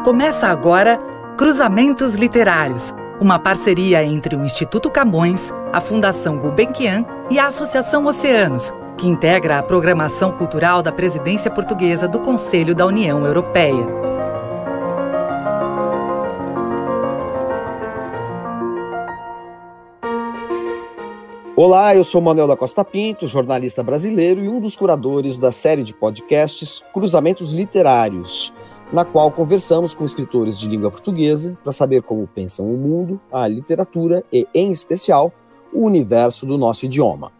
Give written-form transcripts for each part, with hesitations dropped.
Começa agora Cruzamentos Literários, uma parceria entre o Instituto Camões, a Fundação Gulbenkian e a Associação Oceanos, que integra a programação cultural da Presidência Portuguesa do Conselho da União Europeia. Olá, eu sou Manuel da Costa Pinto, jornalista brasileiro e um dos curadores da série de podcasts Cruzamentos Literários, na qual conversamos com escritores de língua portuguesa para saber como pensam o mundo, a literatura e, em especial, o universo do nosso idioma.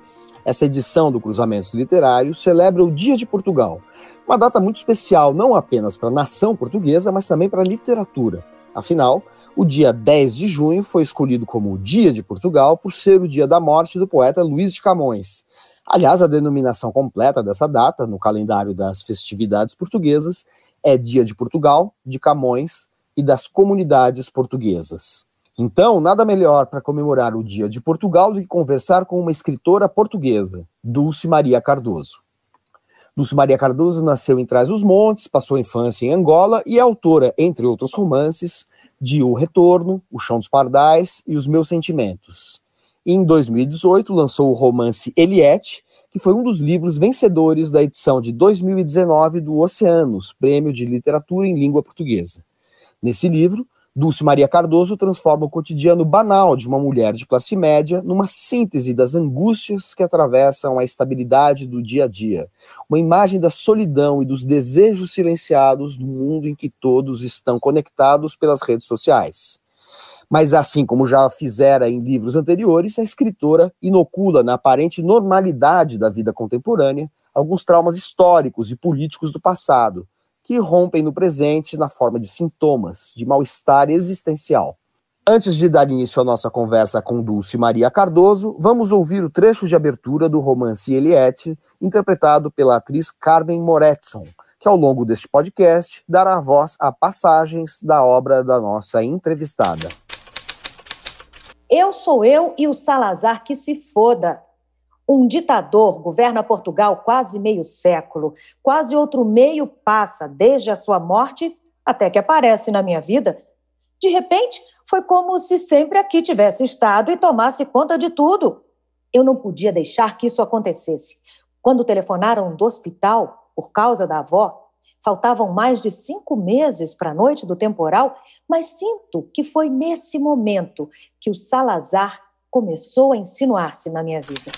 Essa edição do Cruzamentos Literários celebra o Dia de Portugal, uma data muito especial não apenas para a nação portuguesa, mas também para a literatura. Afinal, o dia 10 de junho foi escolhido como o Dia de Portugal por ser o dia da morte do poeta Luís de Camões. Aliás, a denominação completa dessa data, no calendário das festividades portuguesas, é Dia de Portugal, de Camões e das comunidades portuguesas. Então, nada melhor para comemorar o Dia de Portugal do que conversar com uma escritora portuguesa, Dulce Maria Cardoso. Dulce Maria Cardoso nasceu em Trás-os-Montes, passou a infância em Angola e é autora, entre outros romances, de O Retorno, O Chão dos Pardais e Os Meus Sentimentos. E em 2018 lançou o romance Eliette, que foi um dos livros vencedores da edição de 2019 do Oceanos, Prêmio de Literatura em Língua Portuguesa. Nesse livro, Dulce Maria Cardoso transforma o cotidiano banal de uma mulher de classe média numa síntese das angústias que atravessam a estabilidade do dia a dia, uma imagem da solidão e dos desejos silenciados no mundo em que todos estão conectados pelas redes sociais. Mas assim como já fizera em livros anteriores, a escritora inocula na aparente normalidade da vida contemporânea alguns traumas históricos e políticos do passado, que rompem no presente na forma de sintomas de mal-estar existencial. Antes de dar início à nossa conversa com Dulce Maria Cardoso, vamos ouvir o trecho de abertura do romance Eliette, interpretado pela atriz Carmen Moretson, que ao longo deste podcast dará voz a passagens da obra da nossa entrevistada. Eu sou eu e o Salazar que se foda. Um ditador governa Portugal quase meio século, quase outro meio passa desde a sua morte até que aparece na minha vida. De repente, foi como se sempre aqui tivesse estado e tomasse conta de tudo. Eu não podia deixar que isso acontecesse. Quando telefonaram do hospital, por causa da avó, faltavam mais de 5 meses para a noite do temporal, mas sinto que foi nesse momento que o Salazar começou a insinuar-se na minha vida.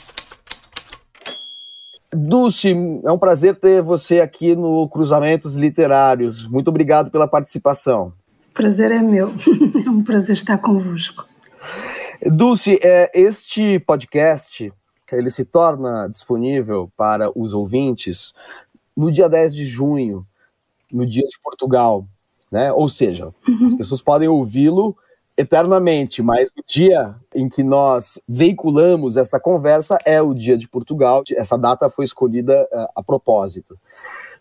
Dulce, é um prazer ter você aqui no Cruzamentos Literários. Muito obrigado pela participação. O prazer é meu. É um prazer estar convosco. Dulce, este podcast ele se torna disponível para os ouvintes no dia 10 de junho, no Dia de Portugal, né? Ou seja, as pessoas podem ouvi-lo eternamente, mas o dia em que nós veiculamos esta conversa é o Dia de Portugal. Essa data foi escolhida a propósito,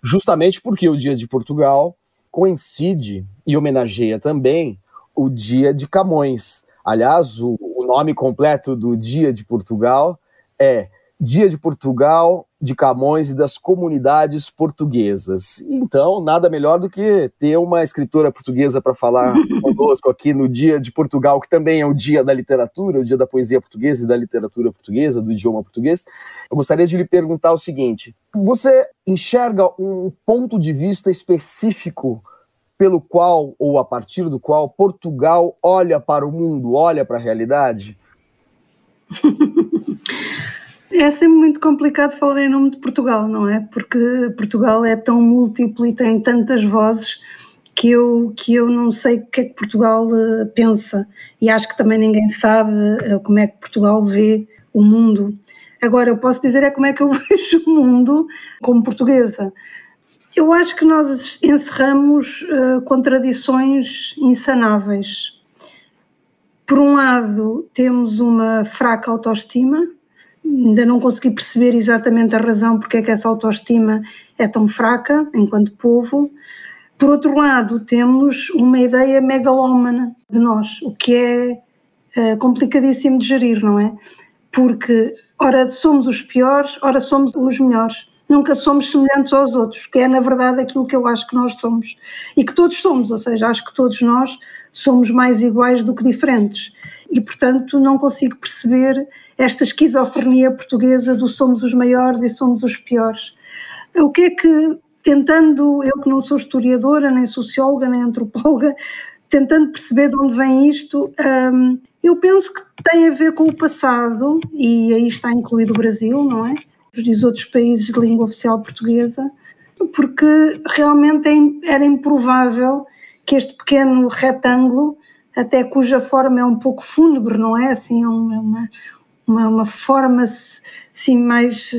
justamente porque o Dia de Portugal coincide e homenageia também o Dia de Camões. Aliás, o nome completo do Dia de Portugal é Dia de Portugal, de Camões e das comunidades portuguesas. Então, nada melhor do que ter uma escritora portuguesa para falar conosco aqui no Dia de Portugal, que também é o Dia da Literatura, o Dia da Poesia Portuguesa e da Literatura Portuguesa, do idioma português. Eu gostaria de lhe perguntar o seguinte: você enxerga um ponto de vista específico pelo qual, ou a partir do qual, Portugal olha para o mundo, olha para a realidade? É sempre muito complicado falar em nome de Portugal, não é? Porque Portugal é tão múltiplo e tem tantas vozes que eu não sei o que é que Portugal pensa, e acho que também ninguém sabe como é que Portugal vê o mundo. Agora, eu posso dizer como é que eu vejo o mundo como portuguesa. Eu acho que nós encerramos contradições insanáveis. Por um lado, temos uma fraca autoestima. Ainda não consegui perceber exatamente a razão porque é que essa autoestima é tão fraca enquanto povo. Por outro lado, temos uma ideia megalómana de nós, o que é complicadíssimo de gerir, não é? Porque ora somos os piores, ora somos os melhores. nunca somos semelhantes aos outros, que é na verdade aquilo que eu acho que nós somos e que todos somos, ou seja, acho que todos nós somos mais iguais do que diferentes e portanto não consigo perceber esta esquizofrenia portuguesa do somos os maiores e somos os piores. O que é que, tentando, eu que não sou historiadora, nem socióloga, nem antropóloga, tentando perceber de onde vem isto, eu penso que tem a ver com o passado, e aí está incluído o Brasil, não é? E os outros países de língua oficial portuguesa, porque realmente era improvável que este pequeno retângulo, até cuja forma é um pouco fúnebre, não é? Assim, uma forma assim mais...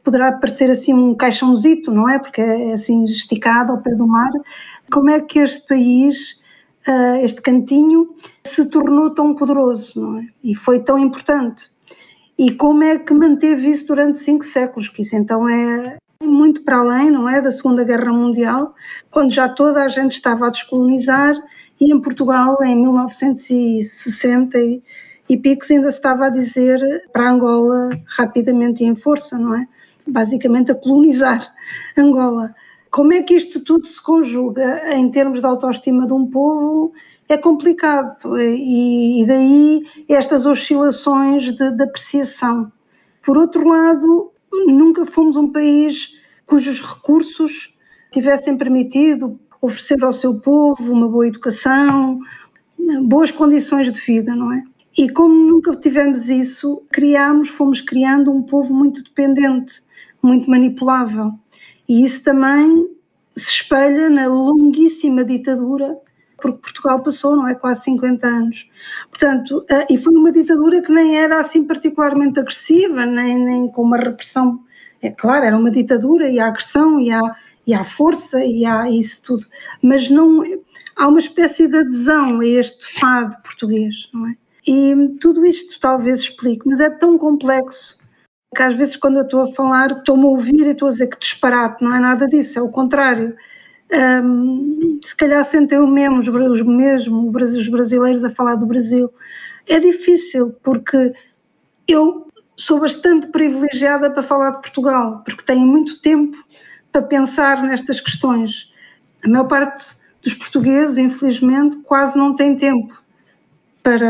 poderá parecer assim um caixãozito, não é? Porque é assim esticado ao pé do mar. Como é que este país, este cantinho, se tornou tão poderoso, não é? E foi tão importante? E como é que manteve isso durante 5 séculos? Que isso então é muito para além, não é? Da Segunda Guerra Mundial, quando já toda a gente estava a descolonizar e em Portugal, em 1960 e picos, ainda se estava a dizer para Angola rapidamente e em força, não é? Basicamente a colonizar Angola. Como é que isto tudo se conjuga em termos de autoestima de um povo? É complicado e daí estas oscilações de apreciação. Por outro lado, nunca fomos um país cujos recursos tivessem permitido oferecer ao seu povo uma boa educação, boas condições de vida, não é? E como nunca tivemos isso, fomos criando um povo muito dependente, muito manipulável. E isso também se espelha na longuíssima ditadura, porque Portugal passou, não é? Quase 50 anos. Portanto, e foi uma ditadura que nem era assim particularmente agressiva, nem com uma repressão. É claro, era uma ditadura e há agressão e há força e há isso tudo. Mas não, há uma espécie de adesão a este fado português, não é? E tudo isto talvez explique, mas é tão complexo que às vezes quando eu estou a falar, estou-me a ouvir e estou a dizer que disparate, não é nada disso, é o contrário. Se calhar sentem o mesmo os brasileiros a falar do Brasil. É difícil porque eu sou bastante privilegiada para falar de Portugal, porque tenho muito tempo para pensar nestas questões. A maior parte dos portugueses, infelizmente, quase não tem tempo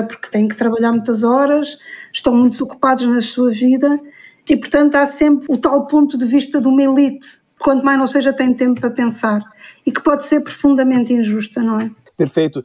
porque têm que trabalhar muitas horas, estão muito ocupados na sua vida e, portanto, há sempre o tal ponto de vista de uma elite, quanto mais não seja, tem tempo para pensar, e que pode ser profundamente injusta, não é? Perfeito.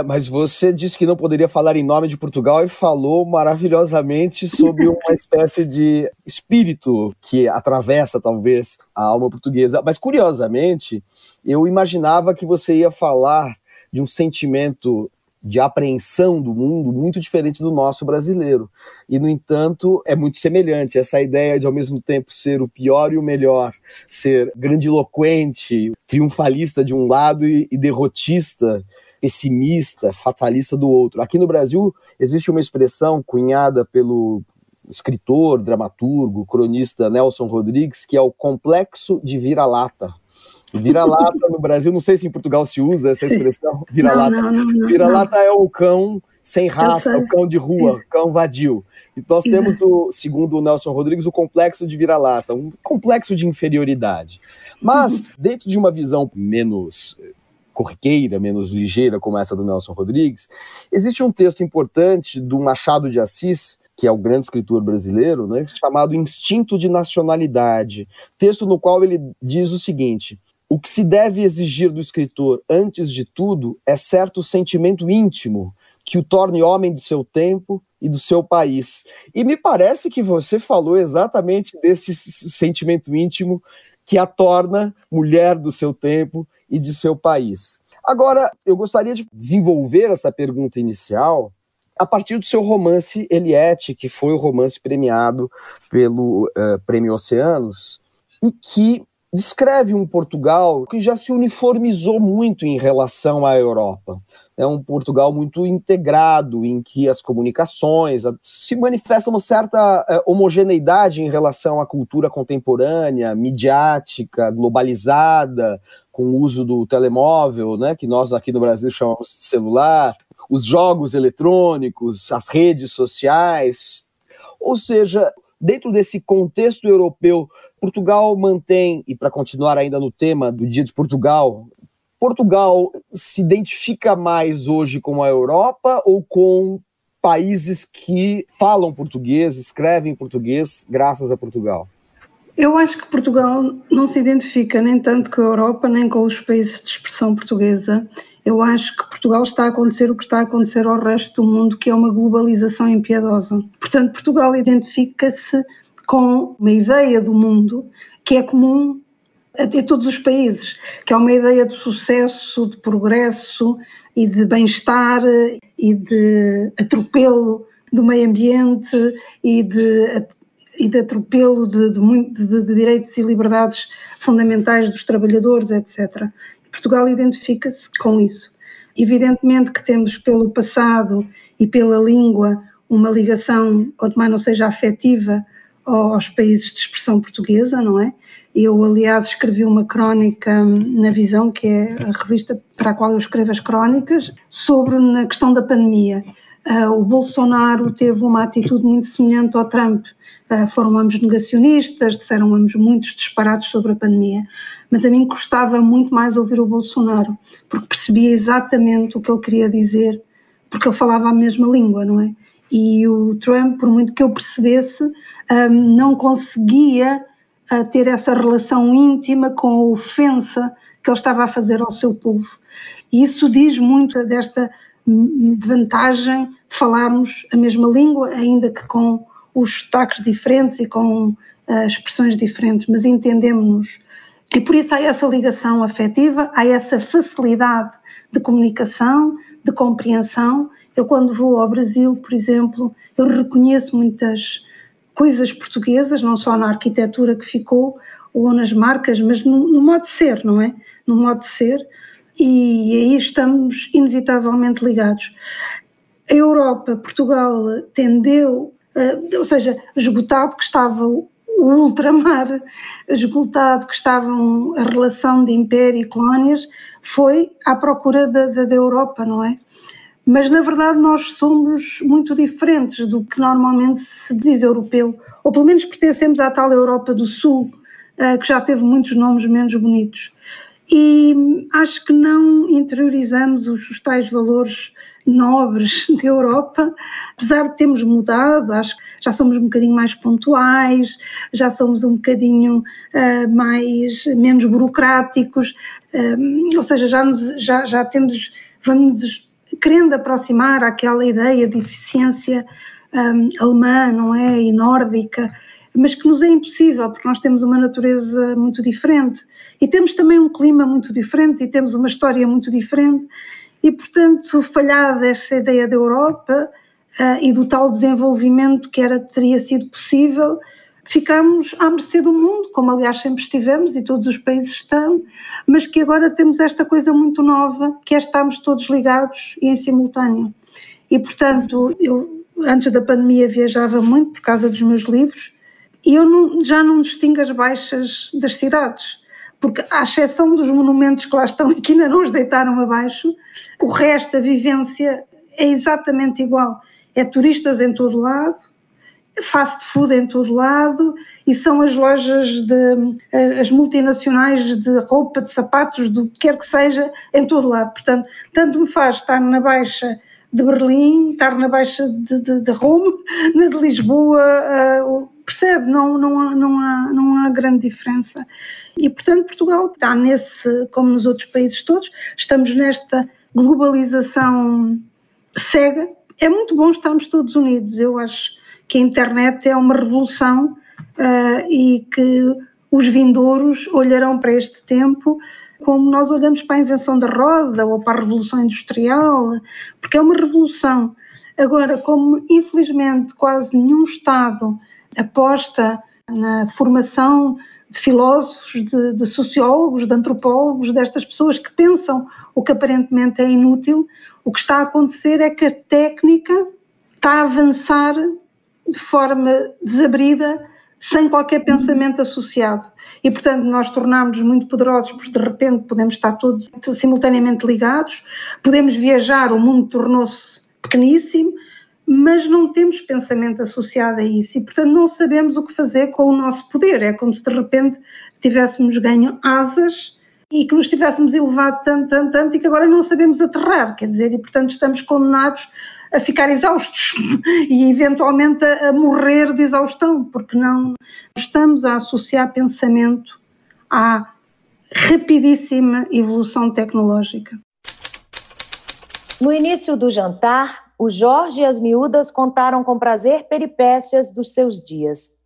Mas você disse que não poderia falar em nome de Portugal e falou maravilhosamente sobre uma espécie de espírito que atravessa, talvez, a alma portuguesa. Mas, curiosamente, eu imaginava que você ia falar de um sentimento de apreensão do mundo muito diferente do nosso brasileiro. E, no entanto, é muito semelhante. Essa ideia de, ao mesmo tempo, ser o pior e o melhor, ser grandiloquente, triunfalista de um lado e derrotista, pessimista, fatalista do outro. Aqui no Brasil, existe uma expressão cunhada pelo escritor, dramaturgo, cronista Nelson Rodrigues, que é o complexo de vira-lata. Vira-lata no Brasil, não sei se em Portugal se usa essa expressão, vira-lata. Não. Vira-lata é o cão sem raça, o cão de rua, cão vadio. E nós temos, segundo o Nelson Rodrigues, o complexo de vira-lata, um complexo de inferioridade. Mas, dentro de uma visão menos corriqueira, menos ligeira, como essa do Nelson Rodrigues, existe um texto importante do Machado de Assis, que é o grande escritor brasileiro, né, chamado Instinto de Nacionalidade, texto no qual ele diz o seguinte: o que se deve exigir do escritor, antes de tudo, é certo sentimento íntimo que o torne homem de seu tempo e do seu país. E me parece que você falou exatamente desse sentimento íntimo que a torna mulher do seu tempo e de seu país. Agora, eu gostaria de desenvolver essa pergunta inicial a partir do seu romance Eliette, que foi o romance premiado pelo Prêmio Oceanos, e que descreve um Portugal que já se uniformizou muito em relação à Europa. É um Portugal muito integrado, em que as comunicações se manifestam uma certa homogeneidade em relação à cultura contemporânea, midiática, globalizada, com o uso do telemóvel, né, que nós aqui no Brasil chamamos de celular, os jogos eletrônicos, as redes sociais. Ou seja, dentro desse contexto europeu Portugal mantém, e para continuar ainda no tema do Dia de Portugal, Portugal se identifica mais hoje com a Europa ou com países que falam português, escrevem português, graças a Portugal? Eu acho que Portugal não se identifica nem tanto com a Europa, nem com os países de expressão portuguesa. Eu acho que Portugal está a acontecer o que está a acontecer ao resto do mundo, que é uma globalização impiedosa. Portanto, Portugal identifica-se com uma ideia do mundo que é comum a todos os países, que é uma ideia de sucesso, de progresso e de bem-estar e de atropelo do meio ambiente e de atropelo de direitos e liberdades fundamentais dos trabalhadores, etc. Portugal identifica-se com isso. Evidentemente que temos pelo passado e pela língua uma ligação, quanto mais não seja afetiva, aos países de expressão portuguesa, não é? Eu, aliás, escrevi uma crónica na Visão, que é a revista para a qual eu escrevo as crónicas, sobre a questão da pandemia. O Bolsonaro teve uma atitude muito semelhante ao Trump. Foram ambos negacionistas, disseram ambos muitos disparates sobre a pandemia, mas a mim custava muito mais ouvir o Bolsonaro, porque percebia exatamente o que ele queria dizer, porque ele falava a mesma língua, não é? E o Trump, por muito que eu percebesse, não conseguia ter essa relação íntima com a ofensa que ele estava a fazer ao seu povo. E isso diz muito desta vantagem de falarmos a mesma língua, ainda que com os sotaques diferentes e com expressões diferentes, mas entendemos-nos. E por isso há essa ligação afetiva, há essa facilidade de comunicação, de compreensão. Eu, quando vou ao Brasil, por exemplo, eu reconheço muitas coisas portuguesas, não só na arquitetura que ficou ou nas marcas, mas no modo de ser, não é? No modo de ser, e aí estamos inevitavelmente ligados. A Europa, Portugal tendeu, ou seja, esgotado que estava o ultramar, esgotado que estava a relação de império e colónias, foi à procura da Europa, não é? Mas, na verdade, nós somos muito diferentes do que normalmente se diz europeu, ou pelo menos pertencemos à tal Europa do Sul, que já teve muitos nomes menos bonitos. E acho que não interiorizamos os tais valores nobres da Europa, apesar de termos mudado. Acho que já somos um bocadinho mais pontuais, já somos um bocadinho menos burocráticos, ou seja, já temos, vamos querendo aproximar àquela ideia de eficiência alemã, não é, e nórdica, mas que nos é impossível, porque nós temos uma natureza muito diferente e temos também um clima muito diferente e temos uma história muito diferente e, portanto, falhar desta ideia da Europa e do tal desenvolvimento que teria sido possível, ficámos à mercê do mundo, como aliás sempre estivemos e todos os países estão, mas que agora temos esta coisa muito nova, que é estarmos todos ligados e em simultâneo. E, portanto, eu antes da pandemia viajava muito por causa dos meus livros e eu já não distingo as baixas das cidades, porque à exceção dos monumentos que lá estão e que ainda não os deitaram abaixo, o resto da vivência é exatamente igual. É turistas em todo lado, fast food em todo lado e são as lojas, as multinacionais de roupa, de sapatos, do que quer que seja, em todo lado. Portanto, tanto me faz estar na Baixa de Berlim, estar na Baixa de Roma, na de Lisboa, percebe? Não há grande diferença. E, portanto, Portugal está como nos outros países todos, estamos nesta globalização cega. É muito bom estarmos todos unidos, eu acho que a internet é uma revolução e que os vindouros olharão para este tempo como nós olhamos para a invenção da roda ou para a Revolução Industrial, porque é uma revolução. Agora, como infelizmente quase nenhum Estado aposta na formação de filósofos, de sociólogos, de antropólogos, destas pessoas que pensam o que aparentemente é inútil, o que está a acontecer é que a técnica está a avançar de forma desabrida, sem qualquer pensamento associado. E, portanto, nós tornámos-nos muito poderosos porque, de repente, podemos estar todos simultaneamente ligados, podemos viajar, o mundo tornou-se pequeníssimo, mas não temos pensamento associado a isso e, portanto, não sabemos o que fazer com o nosso poder. É como se de repente tivéssemos ganho asas e que nos tivéssemos elevado tanto e que agora não sabemos aterrar, quer dizer, e portanto estamos condenados a ficar exaustos e eventualmente a morrer de exaustão, porque não estamos a associar pensamento à rapidíssima evolução tecnológica. No início do jantar, o Jorge e as miúdas contaram com prazer peripécias dos seus dias,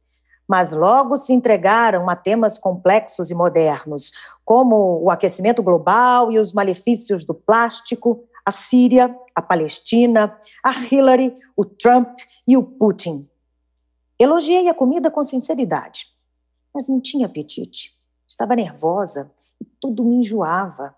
mas logo se entregaram a temas complexos e modernos, como o aquecimento global e os malefícios do plástico, a Síria, a Palestina, a Hillary, o Trump e o Putin. Elogiei a comida com sinceridade, mas não tinha apetite. Estava nervosa e tudo me enjoava.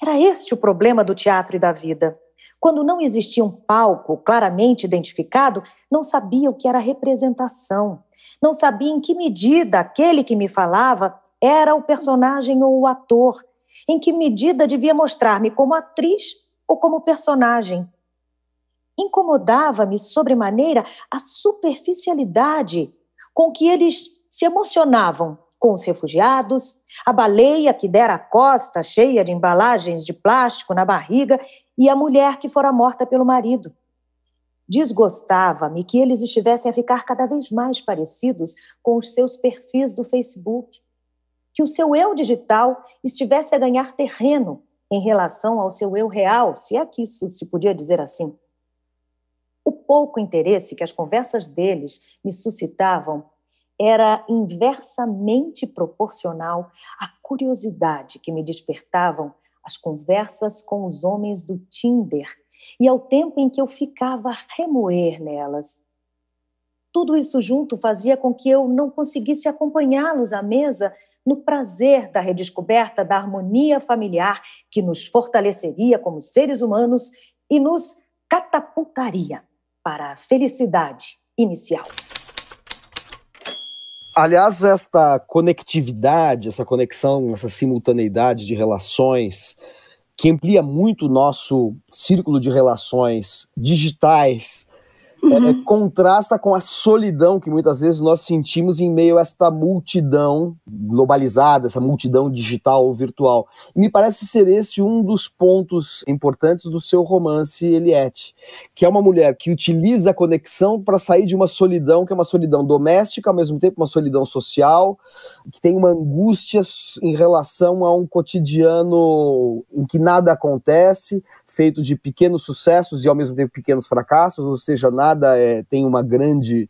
Era este o problema do teatro e da vida. Quando não existia um palco claramente identificado, não sabia o que era representação. Não sabia em que medida aquele que me falava era o personagem ou o ator. Em que medida devia mostrar-me como atriz ou como personagem. Incomodava-me sobremaneira a superficialidade com que eles se emocionavam com os refugiados, a baleia que dera a costa cheia de embalagens de plástico na barriga e a mulher que fora morta pelo marido. Desgostava-me que eles estivessem a ficar cada vez mais parecidos com os seus perfis do Facebook, que o seu eu digital estivesse a ganhar terreno em relação ao seu eu real, se é que isso se podia dizer assim. O pouco interesse que as conversas deles me suscitavam era inversamente proporcional à curiosidade que me despertavam as conversas com os homens do Tinder e ao tempo em que eu ficava a remoer nelas. Tudo isso junto fazia com que eu não conseguisse acompanhá-los à mesa no prazer da redescoberta da harmonia familiar que nos fortaleceria como seres humanos e nos catapultaria para a felicidade inicial. Aliás, esta conectividade, essa conexão, essa simultaneidade de relações que amplia muito o nosso círculo de relações digitais, contrasta com a solidão que muitas vezes nós sentimos em meio a esta multidão globalizada, essa multidão digital ou virtual. E me parece ser esse um dos pontos importantes do seu romance, Eliette, que é uma mulher que utiliza a conexão para sair de uma solidão, que é uma solidão doméstica, ao mesmo tempo uma solidão social, que tem uma angústia em relação a um cotidiano em que nada acontece, feito de pequenos sucessos e ao mesmo tempo pequenos fracassos, ou seja, nada tem uma grande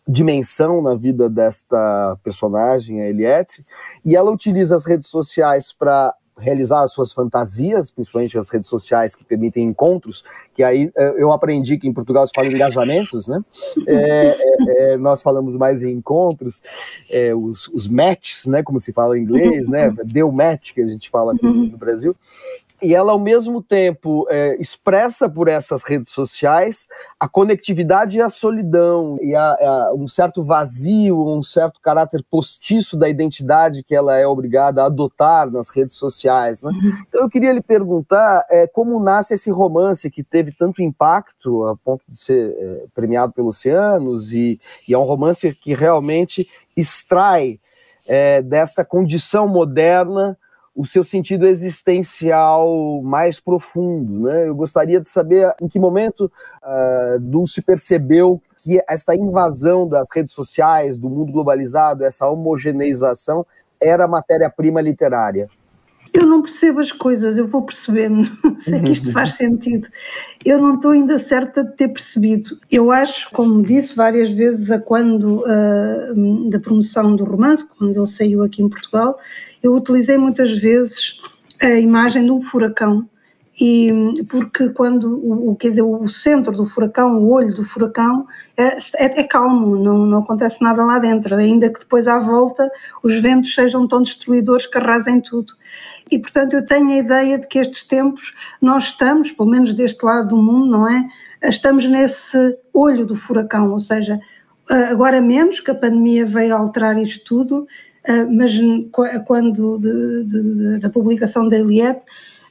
dimensão na vida desta personagem, a Eliette, e ela utiliza as redes sociais para realizar as suas fantasias, principalmente as redes sociais que permitem encontros, que aí eu aprendi que em Portugal se fala em engajamentos, né? Nós falamos mais em encontros, os matches, né, como se fala em inglês, né? Deu match, que a gente fala aqui no Brasil. E ela, ao mesmo tempo, expressa por essas redes sociais a conectividade e a solidão, e um certo vazio, um certo caráter postiço da identidade que ela é obrigada a adotar nas redes sociais, né? Então eu queria lhe perguntar como nasce esse romance que teve tanto impacto a ponto de ser premiado pelos Oceanos, e é um romance que realmente extrai dessa condição moderna o seu sentido existencial mais profundo, né? Eu gostaria de saber em que momento Dulce percebeu que essa invasão das redes sociais, do mundo globalizado, essa homogeneização, era matéria-prima literária. Eu não percebo as coisas, eu vou percebendo, sei que isto faz sentido. Eu não estou ainda certa de ter percebido. Eu acho, como disse várias vezes, quando da promoção do romance, quando ele saiu aqui em Portugal, eu utilizei muitas vezes a imagem de um furacão, porque quando quer dizer, o centro do furacão, o olho do furacão, é calmo, não acontece nada lá dentro, ainda que depois à volta os ventos sejam tão destruidores que arrasem tudo. E, portanto, eu tenho a ideia de que estes tempos nós estamos, pelo menos deste lado do mundo, não é? Estamos nesse olho do furacão, ou seja, agora menos, que a pandemia veio alterar isto tudo, mas quando da publicação da Eliette,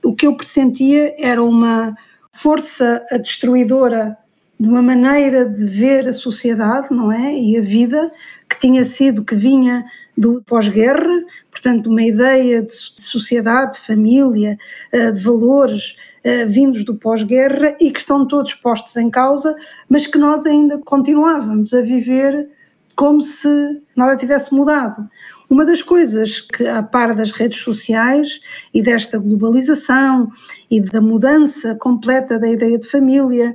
o que eu pressentia era uma força destruidora de uma maneira de ver a sociedade, não é? E a vida que vinha do pós-guerra, portanto uma ideia de sociedade, de família, de valores vindos do pós-guerra e que estão todos postos em causa, mas que nós ainda continuávamos a viver como se nada tivesse mudado. Uma das coisas que, a par das redes sociais e desta globalização e da mudança completa da ideia de família,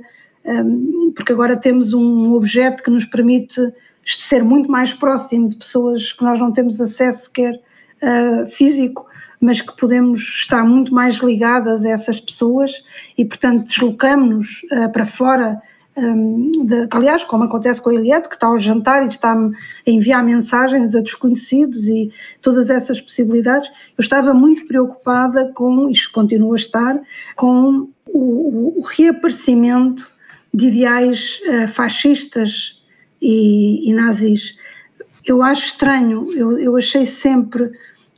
porque agora temos um objeto que nos permite ser muito mais próximo de pessoas que nós não temos acesso sequer físico, mas que podemos estar muito mais ligadas a essas pessoas e, portanto, deslocamos-nos para fora. Aliás, como acontece com a Eliette, que está ao jantar e está-me a enviar mensagens a desconhecidos e todas essas possibilidades, eu estava muito preocupada com, isto continua a estar, com o reaparecimento de ideais fascistas e nazis. Eu acho estranho, eu achei sempre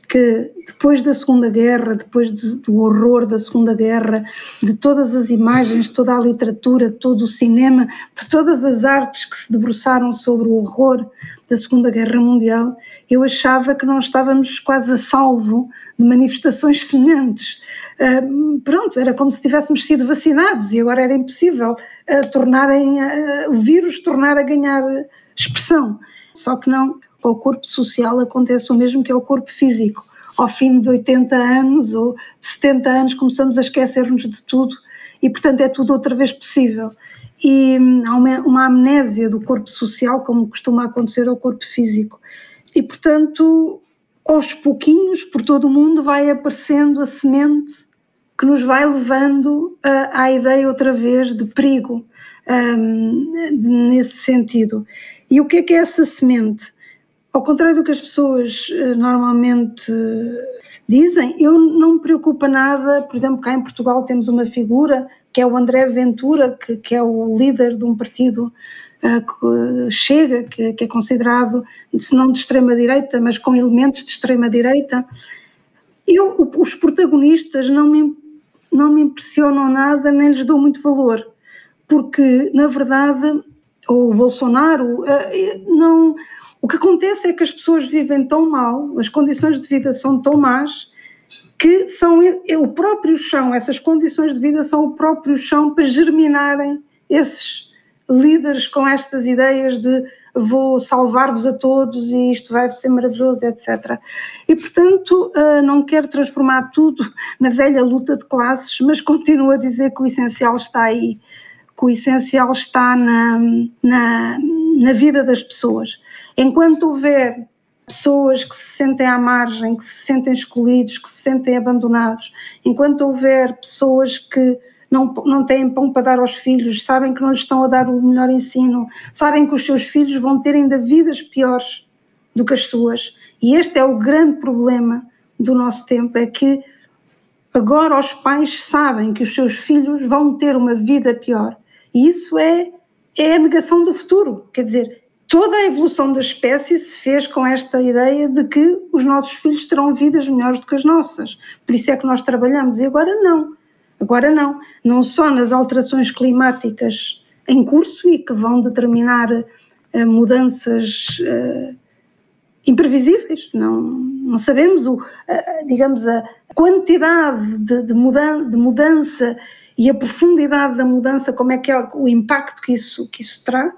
que depois da Segunda Guerra, depois do horror da Segunda Guerra, de todas as imagens, de toda a literatura, de todo o cinema, de todas as artes que se debruçaram sobre o horror da Segunda Guerra Mundial, eu achava que não estávamos quase a salvo de manifestações semelhantes. Pronto, era como se tivéssemos sido vacinados e agora era impossível o vírus tornar a ganhar expressão. Só que não. Ao corpo social acontece o mesmo que ao corpo físico. Ao fim de 80 anos ou de 70 anos começamos a esquecer-nos de tudo e, portanto, é tudo outra vez possível. E há uma amnésia do corpo social, como costuma acontecer ao corpo físico. E, portanto, aos pouquinhos, por todo o mundo, vai aparecendo a semente que nos vai levando à ideia outra vez de perigo, nesse sentido. E o que é essa semente? Ao contrário do que as pessoas normalmente dizem, eu não me preocupa nada, por exemplo, cá em Portugal temos uma figura que é o André Ventura, que é o líder de um partido que Chega, que é considerado, se não de extrema-direita, mas com elementos de extrema-direita. Os protagonistas não me impressionam nada, nem lhes dou muito valor, porque, na verdade, o Bolsonaro não... O que acontece é que as pessoas vivem tão mal, as condições de vida são tão más, que são o próprio chão, essas condições de vida são o próprio chão para germinarem esses líderes com estas ideias de vou salvar-vos a todos e isto vai ser maravilhoso, etc. E, portanto, não quero transformar tudo na velha luta de classes, mas continuo a dizer que o essencial está aí, que o essencial está na vida das pessoas. Enquanto houver pessoas que se sentem à margem, que se sentem excluídos, que se sentem abandonados, enquanto houver pessoas que não têm pão para dar aos filhos, sabem que não lhes estão a dar o melhor ensino, sabem que os seus filhos vão ter ainda vidas piores do que as suas, e este é o grande problema do nosso tempo, é que agora os pais sabem que os seus filhos vão ter uma vida pior, e isso é a negação do futuro, quer dizer, toda a evolução da espécie se fez com esta ideia de que os nossos filhos terão vidas melhores do que as nossas. Por isso é que nós trabalhamos. E agora não. Não só nas alterações climáticas em curso e que vão determinar mudanças imprevisíveis. Não sabemos, digamos, a quantidade de mudança e a profundidade da mudança, como é que é o impacto que isso terá.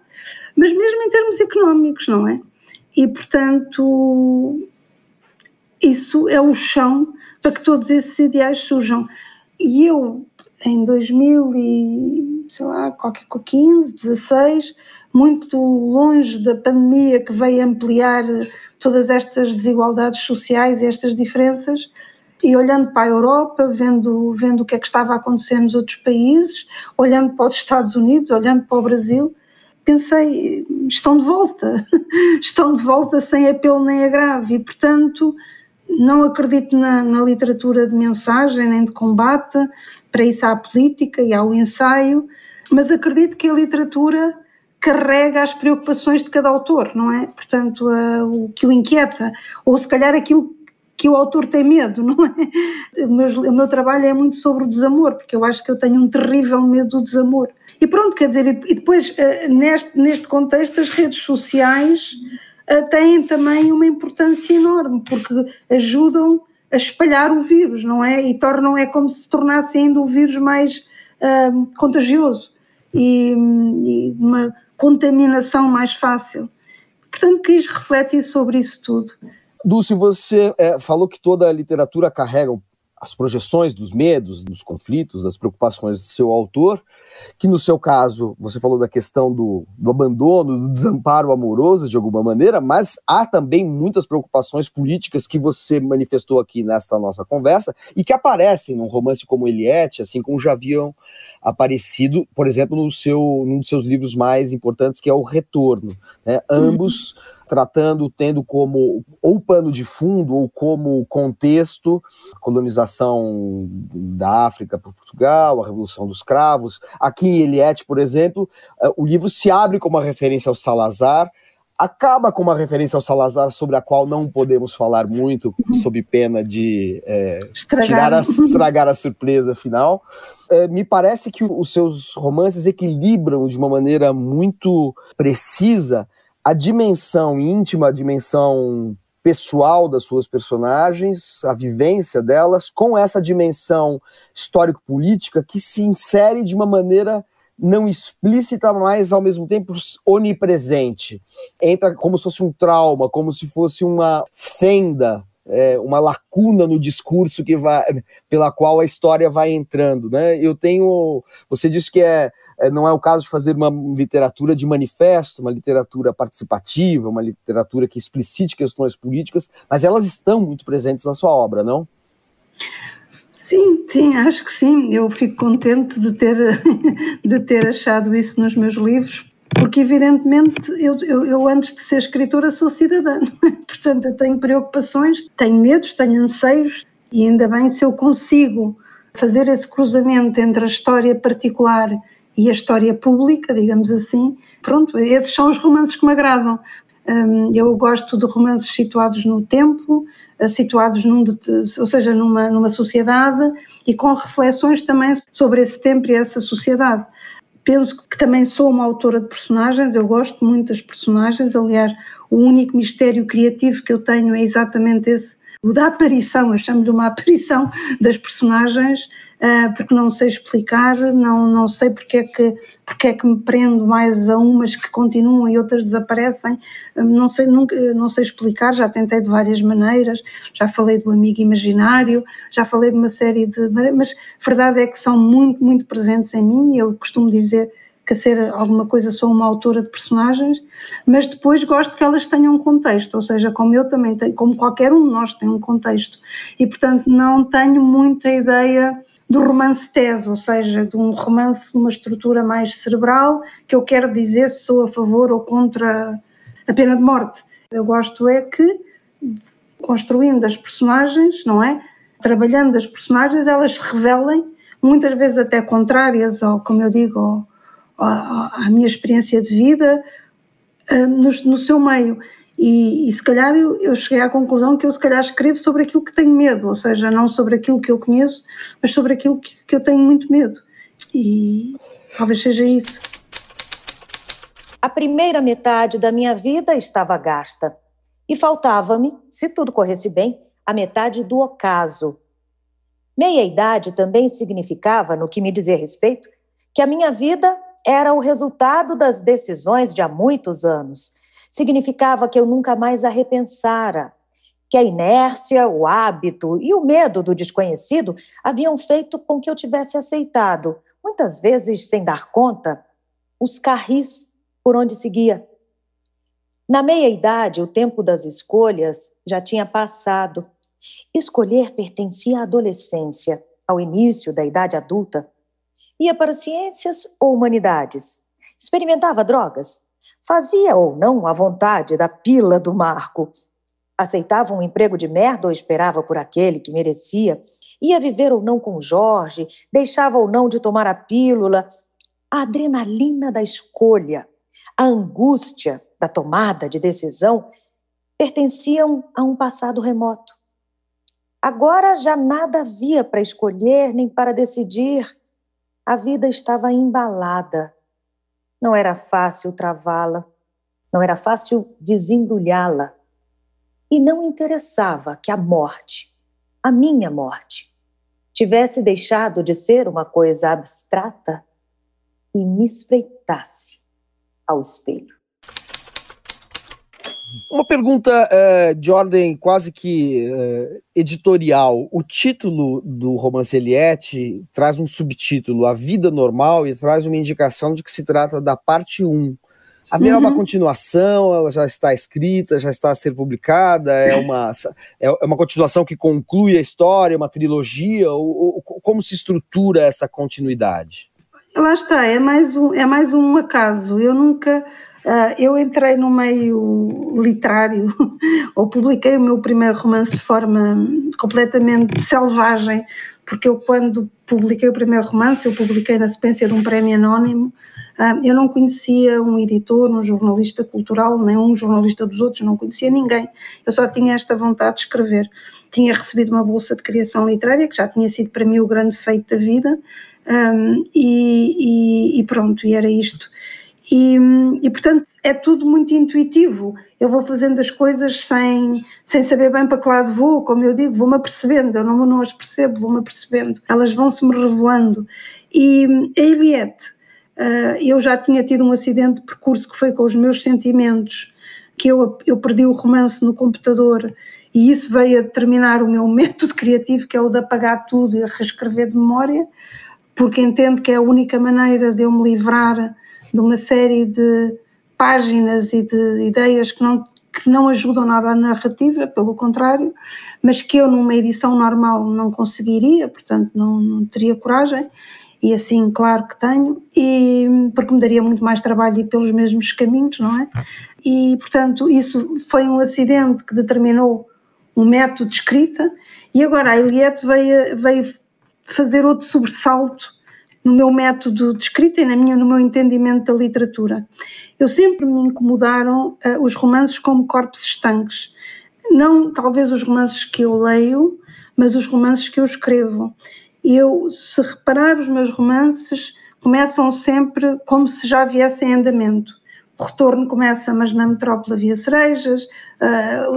Mas mesmo em termos económicos, não é? E, portanto, isso é o chão para que todos esses ideais surjam. E eu, em 2015, 16, muito longe da pandemia que veio ampliar todas estas desigualdades sociais e estas diferenças, e olhando para a Europa, vendo o que é que estava a acontecer nos outros países, olhando para os Estados Unidos, olhando para o Brasil, pensei, estão de volta sem apelo nem agravo e, portanto, não acredito na literatura de mensagem nem de combate, para isso há a política e há o ensaio, mas acredito que a literatura carrega as preocupações de cada autor, não é? Portanto, o que o inquieta, ou se calhar aquilo que o autor tem medo, não é? O meu trabalho é muito sobre o desamor, porque eu acho que eu tenho um terrível medo do desamor. E pronto, quer dizer, e depois neste contexto as redes sociais têm também uma importância enorme, porque ajudam a espalhar o vírus, não é? E tornam, é como se se tornasse ainda o vírus mais contagioso e uma contaminação mais fácil. Portanto, quis refletir sobre isso tudo. Dulce, você falou que toda a literatura carrega as projeções dos medos, dos conflitos, das preocupações do seu autor, que no seu caso, você falou da questão do abandono, do desamparo amoroso, de alguma maneira, mas há também muitas preocupações políticas que você manifestou aqui nesta nossa conversa e que aparecem num romance como Eliette, assim como já haviam aparecido, por exemplo, num dos seus livros mais importantes, que é O Retorno, né? Ambos tendo como ou pano de fundo ou como contexto a colonização da África por Portugal, a Revolução dos Cravos. Aqui em Eliette, por exemplo, o livro se abre com uma referência ao Salazar, acaba com uma referência ao Salazar sobre a qual não podemos falar muito, sob pena de estragar a surpresa final. Me parece que os seus romances equilibram de uma maneira muito precisa a dimensão íntima, a dimensão pessoal das suas personagens, a vivência delas, com essa dimensão histórico-política que se insere de uma maneira não explícita, mas ao mesmo tempo onipresente. Entra como se fosse um trauma, como se fosse uma fenda, uma lacuna no discurso pela qual a história vai entrando, né? Você disse que não é o caso de fazer uma literatura de manifesto, uma literatura participativa, uma literatura que explicite questões políticas, mas elas estão muito presentes na sua obra, não? Sim, acho que sim. Eu fico contente de ter achado isso nos meus livros, porque evidentemente eu antes de ser escritora sou cidadã, portanto eu tenho preocupações, tenho medos, tenho anseios, e ainda bem se eu consigo fazer esse cruzamento entre a história particular e a história pública, digamos assim. Pronto, esses são os romances que me agradam. Eu gosto de romances situados no tempo, situados numa sociedade e com reflexões também sobre esse tempo e essa sociedade. Penso que também sou uma autora de personagens, eu gosto muito das personagens, aliás, o único mistério criativo que eu tenho é exatamente esse, o da aparição, eu chamo-lhe uma aparição das personagens, porque não sei explicar, não sei porque é que me prendo mais a umas que continuam e outras desaparecem, não sei explicar, já tentei de várias maneiras, já falei do amigo imaginário, já falei de uma série de... mas a verdade é que são muito, muito presentes em mim. Eu costumo dizer que a ser alguma coisa sou uma autora de personagens, mas depois gosto que elas tenham um contexto, ou seja, como eu também tenho, como qualquer um de nós tem um contexto, e portanto não tenho muita ideia do romance tese, ou seja, de um romance de uma estrutura mais cerebral, que eu quero dizer se sou a favor ou contra a pena de morte. Eu gosto é que, construindo as personagens, não é? Trabalhando as personagens, elas se revelem, muitas vezes até contrárias, ou como eu digo, à minha experiência de vida, no seu meio. E se calhar eu cheguei à conclusão que eu se calhar escrevo sobre aquilo que tenho medo, ou seja, não sobre aquilo que eu conheço, mas sobre aquilo que eu tenho muito medo. E talvez seja isso. A primeira metade da minha vida estava gasta. E faltava-me, se tudo corresse bem, a metade do ocaso. Meia-idade também significava, no que me dizia respeito, que a minha vida era o resultado das decisões de há muitos anos. Significava que eu nunca mais a repensara, que a inércia, o hábito e o medo do desconhecido haviam feito com que eu tivesse aceitado, muitas vezes sem dar conta, os carris por onde seguia. Na meia-idade, o tempo das escolhas já tinha passado. Escolher pertencia à adolescência, ao início da idade adulta. Ia para ciências ou humanidades? Experimentava drogas? Fazia ou não a vontade da pila do Marco? Aceitava um emprego de merda ou esperava por aquele que merecia? Ia viver ou não com Jorge? Deixava ou não de tomar a pílula? A adrenalina da escolha, a angústia da tomada de decisão pertenciam a um passado remoto. Agora já nada havia para escolher nem para decidir. A vida estava embalada. Não era fácil travá-la, não era fácil desembrulhá-la. E não interessava que a morte, a minha morte, tivesse deixado de ser uma coisa abstrata e me espreitasse ao espelho. Uma pergunta de ordem quase que editorial. O título do romance Eliette traz um subtítulo, A Vida Normal, e traz uma indicação de que se trata da parte 1. Haverá uma continuação? Ela já está escrita, já está a ser publicada? É uma continuação que conclui a história, uma trilogia? Ou como se estrutura essa continuidade? Lá está, é mais um acaso. Eu entrei no meio literário, ou publiquei o meu primeiro romance de forma completamente selvagem, porque eu, quando publiquei o primeiro romance, eu publiquei na sequência de um prémio anónimo. Eu não conhecia um editor, um jornalista cultural, nem um jornalista dos outros, não conhecia ninguém. Eu só tinha esta vontade de escrever. Tinha recebido uma bolsa de criação literária, que já tinha sido para mim o grande feito da vida, e pronto, e era isto. E portanto é tudo muito intuitivo. Eu vou fazendo as coisas sem saber bem para que lado vou, como eu digo, vou-me apercebendo, eu não as percebo, vou-me apercebendo, elas vão-se-me revelando. E a Eliette, eu já tinha tido um acidente de percurso que foi com os meus sentimentos, que eu perdi o romance no computador, e isso veio a determinar o meu método criativo, que é o de apagar tudo e reescrever de memória, porque entendo que é a única maneira de eu me livrar de uma série de páginas e de ideias que não ajudam nada à narrativa, pelo contrário, mas que eu numa edição normal não conseguiria, portanto não teria coragem, e assim claro que tenho, porque me daria muito mais trabalho ir pelos mesmos caminhos, não é? E portanto isso foi um acidente que determinou um método de escrita, e agora a Eliette veio fazer outro sobressalto no meu método de escrita e no meu entendimento da literatura. Eu sempre me incomodaram os romances como corpos estanques. Não talvez os romances que eu leio, mas os romances que eu escrevo. Se reparar, os meus romances começam sempre como se já viessem em andamento. O retorno começa, mas na metrópole havia cerejas,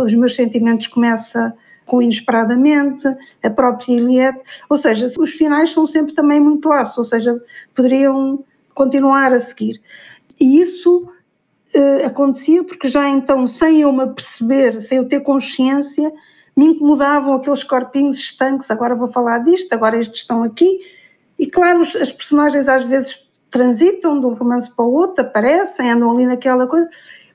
os meus sentimentos começam com Inesperadamente, a própria Eliette, ou seja, os finais são sempre também muito laços, ou seja, poderiam continuar a seguir. E isso acontecia porque já então, sem eu me aperceber, sem eu ter consciência, me incomodavam aqueles corpinhos estanques, agora vou falar disto, agora estes estão aqui, e claro, as personagens às vezes transitam de um romance para o outro, aparecem, andam ali naquela coisa,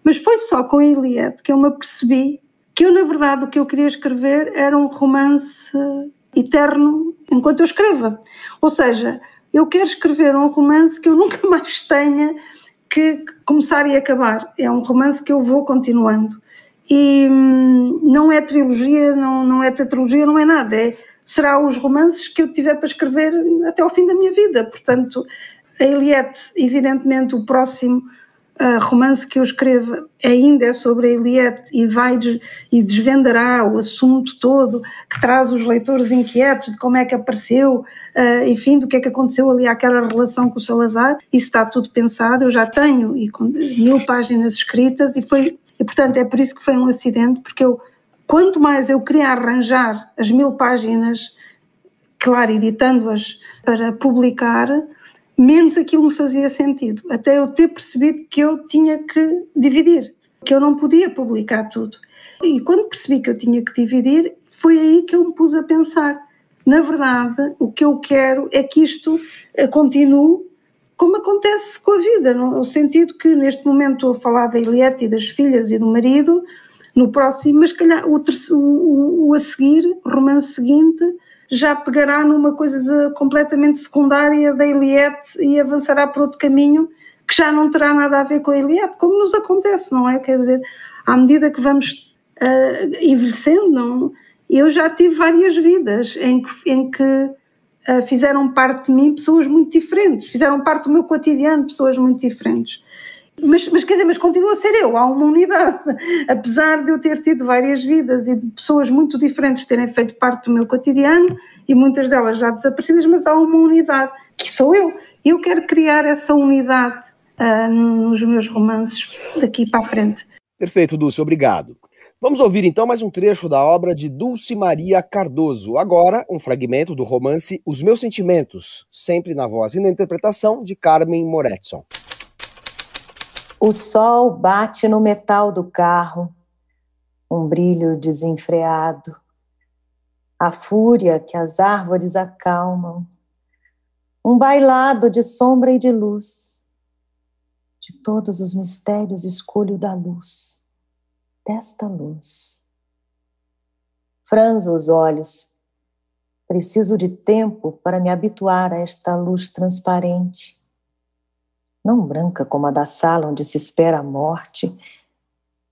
mas foi só com a Eliette que eu me apercebi que eu, na verdade, o que eu queria escrever era um romance eterno enquanto eu escreva. Ou seja, eu quero escrever um romance que eu nunca mais tenha que começar e acabar. É um romance que eu vou continuando. E não é trilogia, não é tetralogia, não é nada. Será os romances que eu tiver para escrever até ao fim da minha vida. Portanto, a Eliette, evidentemente, o próximo romance que eu escrevo ainda é sobre a Eliette e desvendará o assunto todo, que traz os leitores inquietos de como é que apareceu, enfim, do que é que aconteceu ali àquela relação com o Salazar. Isso está tudo pensado, eu já tenho 1000 páginas escritas e portanto é por isso que foi um acidente, porque quanto mais eu queria arranjar as 1000 páginas, claro, editando-as para publicar, menos aquilo me fazia sentido, até eu ter percebido que eu tinha que dividir, que eu não podia publicar tudo. E quando percebi que eu tinha que dividir, foi aí que eu me pus a pensar, na verdade, o que eu quero é que isto continue como acontece com a vida, no sentido que neste momento estou a falar da Eliette e das filhas e do marido, no próximo, mas calhar o a seguir, o romance seguinte, já pegará numa coisa completamente secundária da Eliette e avançará por outro caminho que já não terá nada a ver com a Eliette, como nos acontece, não é? Quer dizer, à medida que vamos envelhecendo, não? Eu já tive várias vidas em que fizeram parte de mim pessoas muito diferentes, fizeram parte do meu cotidiano pessoas muito diferentes. Mas quer dizer, mas continua a ser eu, há uma unidade, apesar de eu ter tido várias vidas e de pessoas muito diferentes terem feito parte do meu cotidiano e muitas delas já desaparecidas, mas há uma unidade que sou eu. E eu quero criar essa unidade nos meus romances daqui para a frente. Perfeito, Dulce, obrigado. Vamos ouvir então mais um trecho da obra de Dulce Maria Cardoso. Agora, um fragmento do romance Os Meus Sentimentos, sempre na voz e na interpretação de Carmen Moretson. O sol bate no metal do carro, um brilho desenfreado. A fúria que as árvores acalmam, um bailado de sombra e de luz. De todos os mistérios escolho da luz, desta luz. Franzo os olhos, preciso de tempo para me habituar a esta luz transparente, não branca como a da sala onde se espera a morte.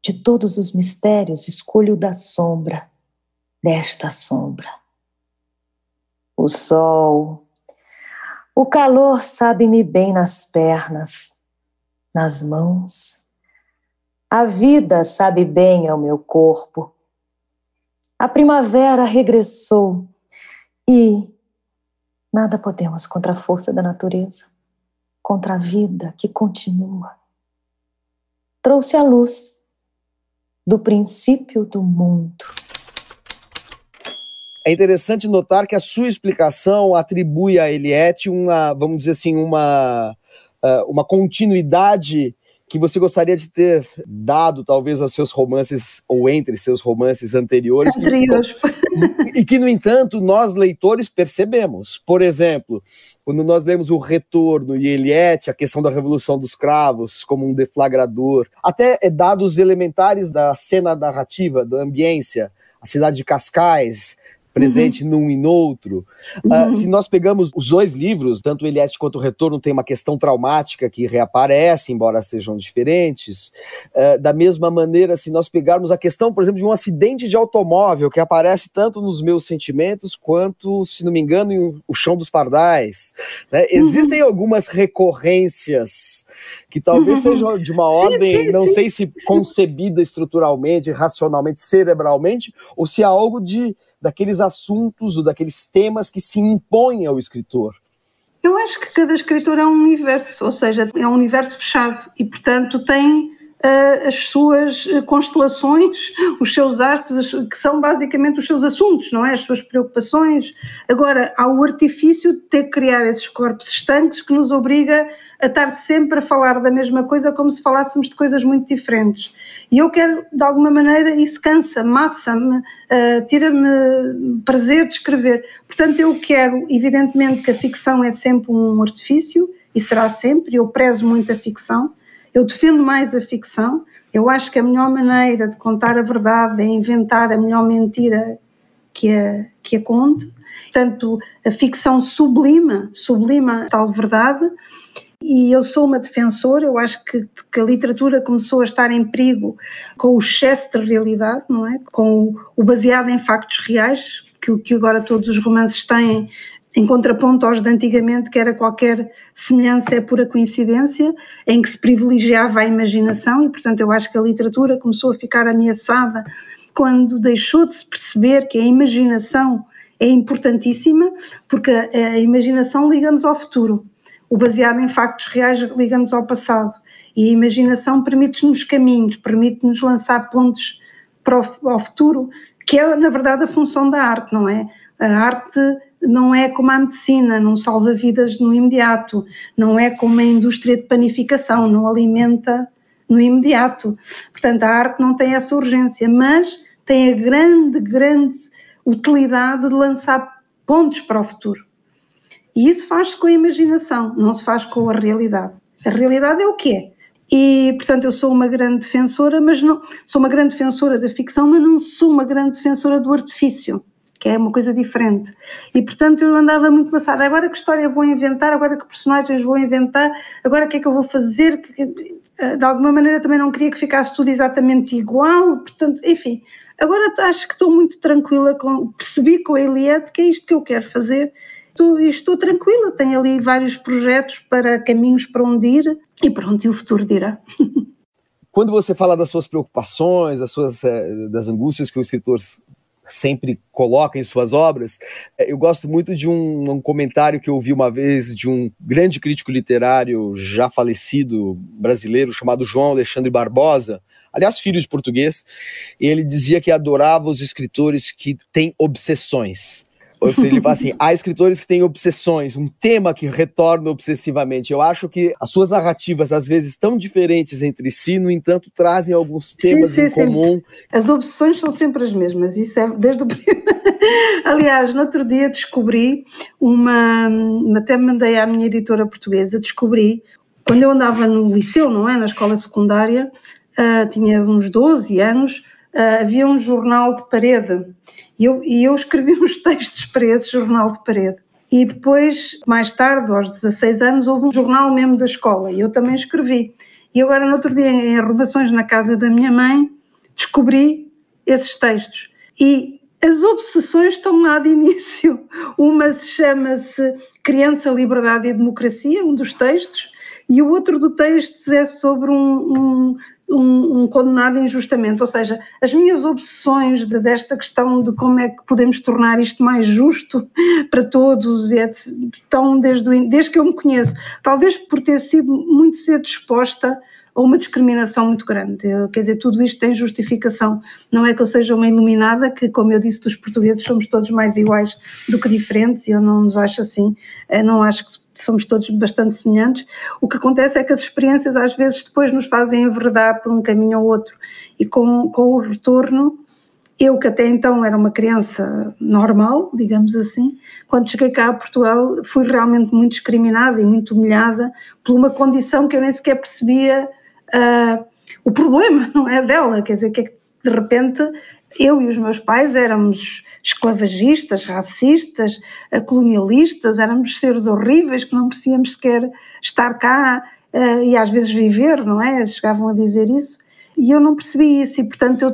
De todos os mistérios escolho da sombra, desta sombra. O sol, o calor sabe-me bem nas pernas, nas mãos. A vida sabe bem ao meu corpo. A primavera regressou e nada podemos contra a força da natureza, contra a vida que continua. Trouxe a luz do princípio do mundo. É interessante notar que a sua explicação atribui a Eliette uma, vamos dizer assim, uma continuidade que você gostaria de ter dado, talvez, aos seus romances, ou entre seus romances anteriores. E que, no entanto, nós, leitores, percebemos. Por exemplo, quando nós lemos O Retorno e Eliette, a questão da Revolução dos Cravos como um deflagrador, até dados elementares da cena narrativa, da ambiência, a cidade de Cascais, presente num e noutro. Se nós pegamos os dois livros, tanto o Eliette quanto o Retorno, tem uma questão traumática que reaparece, embora sejam diferentes. Da mesma maneira, se nós pegarmos a questão, por exemplo, de um acidente de automóvel, que aparece tanto nos Meus Sentimentos, quanto, se não me engano, em O Chão dos Pardais, né? Existem algumas recorrências que talvez sejam de uma ordem, não sei se concebida estruturalmente, racionalmente, cerebralmente, ou se há algo daqueles assuntos ou daqueles temas que se impõem ao escritor. Eu acho que cada escritor é um universo, ou seja, é um universo fechado e, portanto, tem as suas constelações, os seus astros, que são basicamente os seus assuntos, não é? As suas preocupações. Agora, há o artifício de ter que criar esses corpos estanques que nos obriga a estar sempre a falar da mesma coisa como se falássemos de coisas muito diferentes. E eu quero, de alguma maneira, isso cansa, massa-me, tira-me prazer de escrever. Portanto, eu quero, evidentemente, que a ficção é sempre um artifício, e será sempre, eu prezo muito a ficção. Eu defendo mais a ficção. Eu acho que a melhor maneira de contar a verdade é inventar a melhor mentira que a conte. Portanto, a ficção sublima a tal verdade. E eu sou uma defensora. Eu acho que a literatura começou a estar em perigo com o excesso de realidade, não é? Com o baseado em factos reais, que agora todos os romances têm, em contraponto aos de antigamente, que era qualquer semelhança é pura coincidência, em que se privilegiava a imaginação, e portanto eu acho que a literatura começou a ficar ameaçada quando deixou de se perceber que a imaginação é importantíssima, porque a imaginação liga-nos ao futuro, o baseado em factos reais liga-nos ao passado, e a imaginação permite-nos caminhos, permite-nos lançar pontes para o futuro, que é na verdade a função da arte, não é? A arte não é como a medicina, não salva vidas no imediato, não é como a indústria de panificação, não alimenta no imediato. Portanto, a arte não tem essa urgência, mas tem a grande utilidade de lançar pontes para o futuro. E isso faz-se com a imaginação, não se faz com a realidade. A realidade é o que é. E, portanto, eu sou uma grande defensora, mas não sou uma grande defensora da ficção, mas não sou uma grande defensora do artifício, que é uma coisa diferente. E, portanto, eu andava muito passada. Agora que história vou inventar? Agora que personagens vou inventar? Agora o que é que eu vou fazer? De alguma maneira também não queria que ficasse tudo exatamente igual. Portanto, enfim, agora acho que estou muito tranquila, percebi com a Eliette que é isto que eu quero fazer. Estou tranquila, tenho ali vários projetos para caminhos para onde ir e pronto, e o futuro dirá. Quando você fala das suas preocupações, das angústias que o escritor sempre coloca em suas obras. Eu gosto muito de um comentário que eu ouvi uma vez de um grande crítico literário já falecido brasileiro chamado João Alexandre Barbosa, aliás, filho de português. Ele dizia que adorava os escritores que têm obsessões. Ou seja, ele fala assim, há escritores que têm obsessões, um tema que retorna obsessivamente. Eu acho que as suas narrativas, às vezes, tão diferentes entre si, no entanto, trazem alguns temas em comum. As obsessões são sempre as mesmas, isso é desde o primeiro. Aliás, no outro dia descobri até mandei à minha editora portuguesa, descobri, quando eu andava no liceu, não é, na escola secundária, tinha uns 12 anos, havia um jornal de parede, e eu escrevi uns textos para esse jornal de parede. E depois, mais tarde, aos 16 anos, houve um jornal mesmo da escola, e eu também escrevi. E agora, no outro dia, em arrumações na casa da minha mãe, descobri esses textos. E as obsessões estão lá de início. Uma chama-se Criança, Liberdade e Democracia, um dos textos, e o outro do texto é sobre um condenado injustamente, ou seja, as minhas obsessões desta questão de como é que podemos tornar isto mais justo para todos, estão desde que eu me conheço, talvez por ter sido muito cedo exposta a uma discriminação muito grande. Quer dizer, tudo isto tem justificação, não é que eu seja uma iluminada, que, como eu disse, dos portugueses somos todos mais iguais do que diferentes, e eu não nos acho assim, não acho que somos todos bastante semelhantes. O que acontece é que as experiências às vezes depois nos fazem enverdar por um caminho ou outro, e com o retorno, eu que até então era uma criança normal, digamos assim, quando cheguei cá a Portugal fui realmente muito discriminada e muito humilhada por uma condição que eu nem sequer percebia o problema, não é, dela, quer dizer, que de repente eu e os meus pais éramos esclavagistas, racistas, colonialistas, éramos seres horríveis que não merecíamos sequer estar cá e às vezes viver, não é? Chegavam a dizer isso. E eu não percebi isso e, portanto,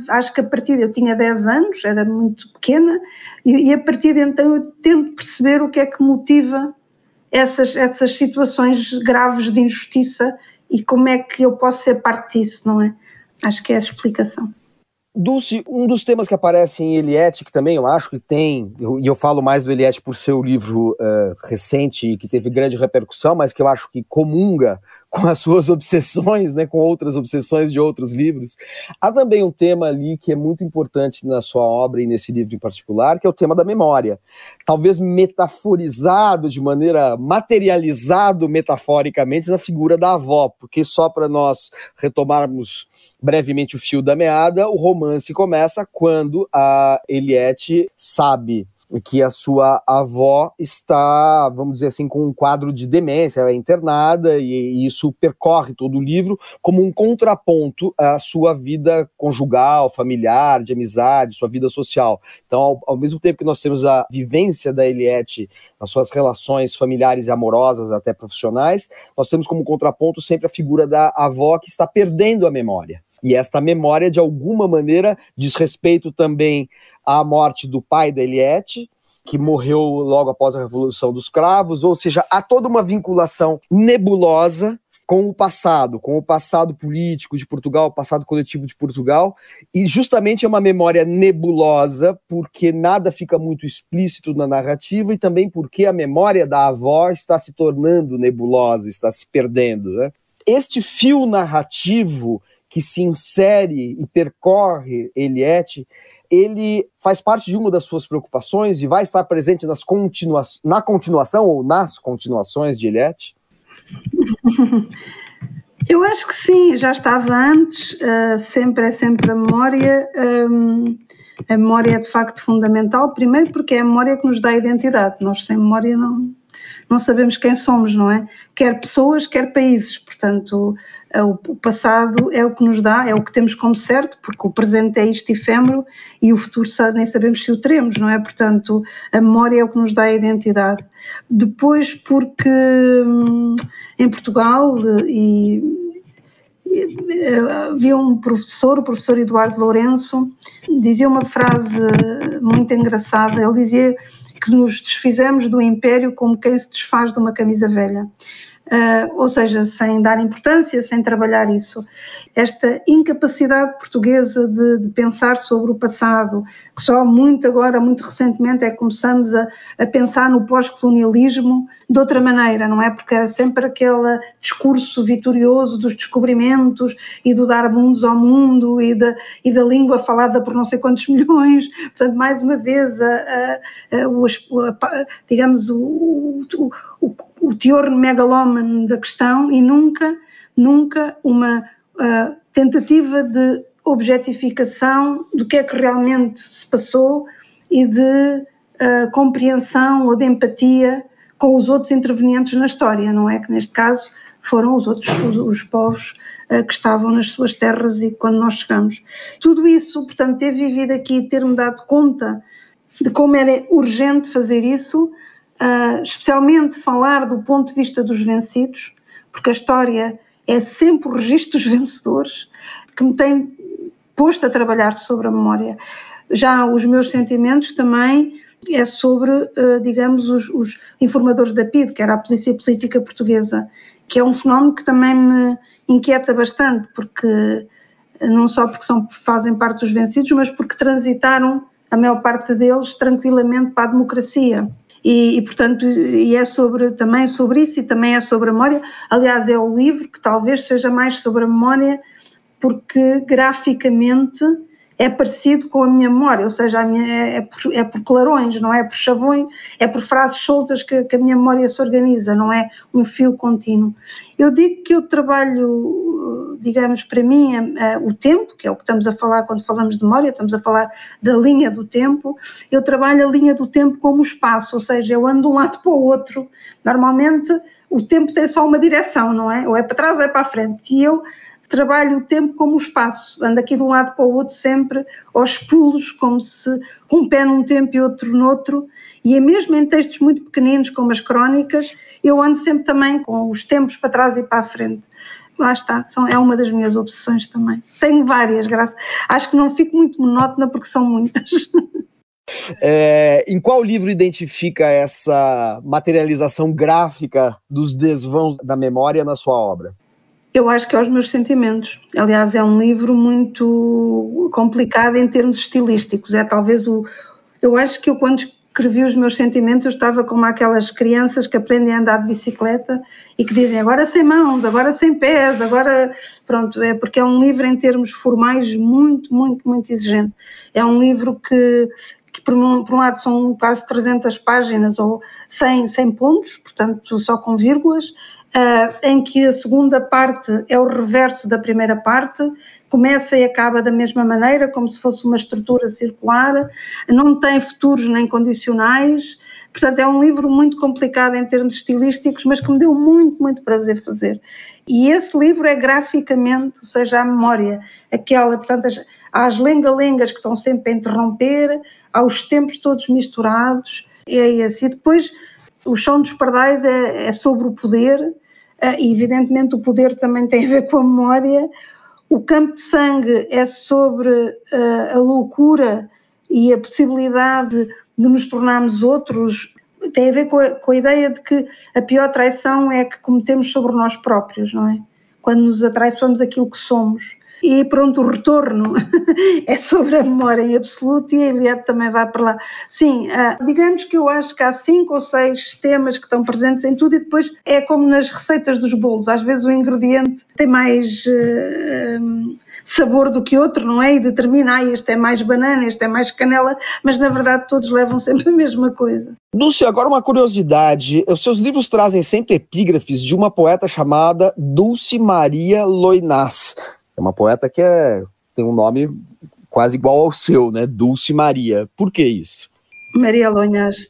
acho que a partir eu tinha 10 anos, era muito pequena, e a partir de então eu tento perceber o que é que motiva essas situações graves de injustiça e como é que eu posso ser parte disso, não é? Acho que é a explicação. Dulce, um dos temas que aparece em Eliette, que também eu acho que tem, e eu falo mais do Eliette por ser o livro recente, que teve grande repercussão, mas que eu acho que comunga com as suas obsessões, né, com outras obsessões de outros livros. Há também um tema ali que é muito importante na sua obra e nesse livro em particular, que é o tema da memória. Talvez metaforizado de maneira, materializado metaforicamente na figura da avó, porque só para nós retomarmos brevemente o fio da meada, o romance começa quando a Eliette sabe que a sua avó está, vamos dizer assim, com um quadro de demência, ela é internada, e isso percorre todo o livro como um contraponto à sua vida conjugal, familiar, de amizade, sua vida social. Então, ao mesmo tempo que nós temos a vivência da Eliette nas suas relações familiares e amorosas, até profissionais, nós temos como contraponto sempre a figura da avó que está perdendo a memória. E esta memória, de alguma maneira, diz respeito também à morte do pai da Eliette, que morreu logo após a Revolução dos Cravos, ou seja, há toda uma vinculação nebulosa com o passado político de Portugal, o passado coletivo de Portugal, e justamente é uma memória nebulosa, porque nada fica muito explícito na narrativa, e também porque a memória da avó está se tornando nebulosa, está se perdendo, né? Este fio narrativo que se insere e percorre Eliette, ele faz parte de uma das suas preocupações e vai estar presente na continuação ou nas continuações de Eliette? Eu acho que sim, já estava antes, é sempre a memória. A memória é de facto fundamental, primeiro porque é a memória que nos dá identidade. Nós sem memória não sabemos quem somos, não é? Quer pessoas, quer países, portanto o passado é o que nos dá, é o que temos como certo, porque o presente é isto efêmero e o futuro nem sabemos se o teremos, não é? Portanto, a memória é o que nos dá a identidade. Depois, porque em Portugal havia um professor, o professor Eduardo Lourenço, dizia uma frase muito engraçada. Ele dizia que nos desfizemos do império como quem se desfaz de uma camisa velha. ou seja, sem dar importância, sem trabalhar isso. Esta incapacidade portuguesa de pensar sobre o passado, que só muito agora, muito recentemente, é que começamos a pensar no pós-colonialismo de outra maneira, não é? Porque era sempre aquele discurso vitorioso dos descobrimentos e do dar mundos ao mundo e da língua falada por não sei quantos milhões. Portanto, mais uma vez, digamos, o teor megalómano da questão e nunca uma tentativa de objetificação do que é que realmente se passou e de compreensão ou de empatia com os outros intervenientes na história, não é? Que neste caso foram os povos que estavam nas suas terras e quando nós chegamos. Tudo isso, portanto, ter vivido aqui, ter-me dado conta de como era urgente fazer isso, especialmente falar do ponto de vista dos vencidos, porque a história é sempre o registro dos vencedores, que me tem posto a trabalhar sobre a memória. Já os meus sentimentos também é sobre, digamos, os informadores da PIDE, que era a Polícia Política Portuguesa, que é um fenómeno que também me inquieta bastante, porque não só porque fazem parte dos vencidos, mas porque transitaram, a maior parte deles, tranquilamente para a democracia. E portanto, é também sobre isso e também é sobre a memória. Aliás, é o livro que talvez seja mais sobre a memória, porque graficamente é parecido com a minha memória, ou seja, é por clarões, não é por chavões, é por frases soltas que a minha memória se organiza, não é um fio contínuo. Eu digo que eu trabalho, digamos, para mim, o tempo, que é o que estamos a falar quando falamos de memória, estamos a falar da linha do tempo, eu trabalho a linha do tempo como espaço, ou seja, eu ando de um lado para o outro. Normalmente o tempo tem só uma direção, não é? Ou é para trás ou é para a frente, e eu trabalho o tempo como o espaço, ando aqui de um lado para o outro sempre aos pulos, como se com um pé num tempo e outro noutro, e é mesmo em textos muito pequeninos como as crónicas, eu ando sempre também com os tempos para trás e para a frente. Lá está, é uma das minhas obsessões também. Tenho várias, acho que não fico muito monótona porque são muitas. Em qual livro identifica essa materialização gráfica dos desvãos da memória na sua obra? Eu acho que é os meus sentimentos. Aliás, é um livro muito complicado em termos estilísticos. É talvez eu acho que eu quando escrevi os meus sentimentos eu estava como aquelas crianças que aprendem a andar de bicicleta e que dizem agora sem mãos, agora sem pés, agora... Pronto, é porque é um livro em termos formais muito, muito, muito exigente. É um livro que por um lado são quase 300 páginas ou 100 pontos, portanto só com vírgulas, em que a segunda parte é o reverso da primeira parte, começa e acaba da mesma maneira, como se fosse uma estrutura circular, não tem futuros nem condicionais, portanto é um livro muito complicado em termos estilísticos, mas que me deu muito, muito prazer fazer. E esse livro é graficamente, ou seja, a memória, portanto, há as lenga-lengas que estão sempre a interromper, há os tempos todos misturados, é esse. E depois, o Chão dos Pardais é sobre o poder, e evidentemente o poder também tem a ver com a memória. O Campo de Sangue é sobre a loucura e a possibilidade de nos tornarmos outros, tem a ver com a ideia de que a pior traição é a que cometemos sobre nós próprios, não é? Quando nos atraiçoamos aquilo que somos. E pronto, o retorno é sobre a memória em absoluto e a Eliade também vai para lá. Sim, digamos que eu acho que há 5 ou 6 temas que estão presentes em tudo e depois é como nas receitas dos bolos, às vezes o ingrediente tem mais sabor do que outro, não é? E determina, este é mais banana, este é mais canela, mas na verdade todos levam sempre a mesma coisa. Dulce, agora uma curiosidade, os seus livros trazem sempre epígrafes de uma poeta chamada Dulce Maria Loynaz. É uma poeta que tem um nome quase igual ao seu, né? Dulce Maria. Por que isso? Maria Loynaz.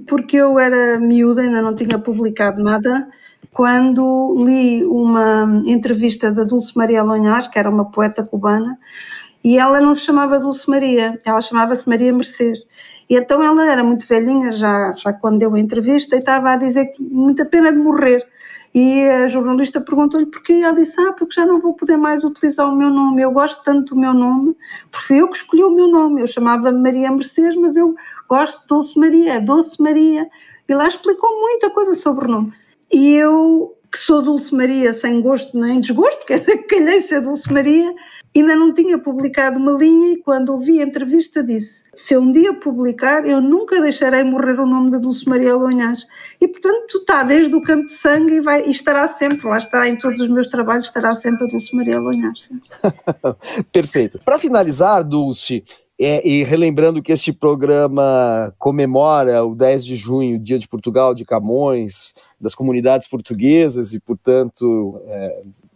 Porque eu era miúda, ainda não tinha publicado nada, quando li uma entrevista da Dulce Maria Loynaz, que era uma poeta cubana, e ela não se chamava Dulce Maria, ela chamava-se Maria Mercedes. E então ela era muito velhinha, já quando deu a entrevista, e estava a dizer que tinha muita pena de morrer. E a jornalista perguntou-lhe porquê, e ela disse, porque já não vou poder mais utilizar o meu nome, eu gosto tanto do meu nome, porque fui eu que escolhi o meu nome, eu chamava-me Maria Mercedes, mas eu gosto de Dulce Maria, Doce Maria, e lá explicou muita coisa sobre o nome. e eu, que sou Dulce Maria sem gosto nem desgosto, quer dizer, calhei ser Dulce Maria, ainda não tinha publicado uma linha, e quando ouvi a entrevista disse: se eu um dia publicar, eu nunca deixarei morrer o nome de Dulce Maria Lonhás. E portanto está desde o campo de sangue e estará sempre, lá está, em todos os meus trabalhos estará sempre a Dulce Maria Lonhás. Perfeito. Para finalizar, Dulce, e relembrando que este programa comemora o 10 de junho, Dia de Portugal, de Camões, das comunidades portuguesas, e, portanto,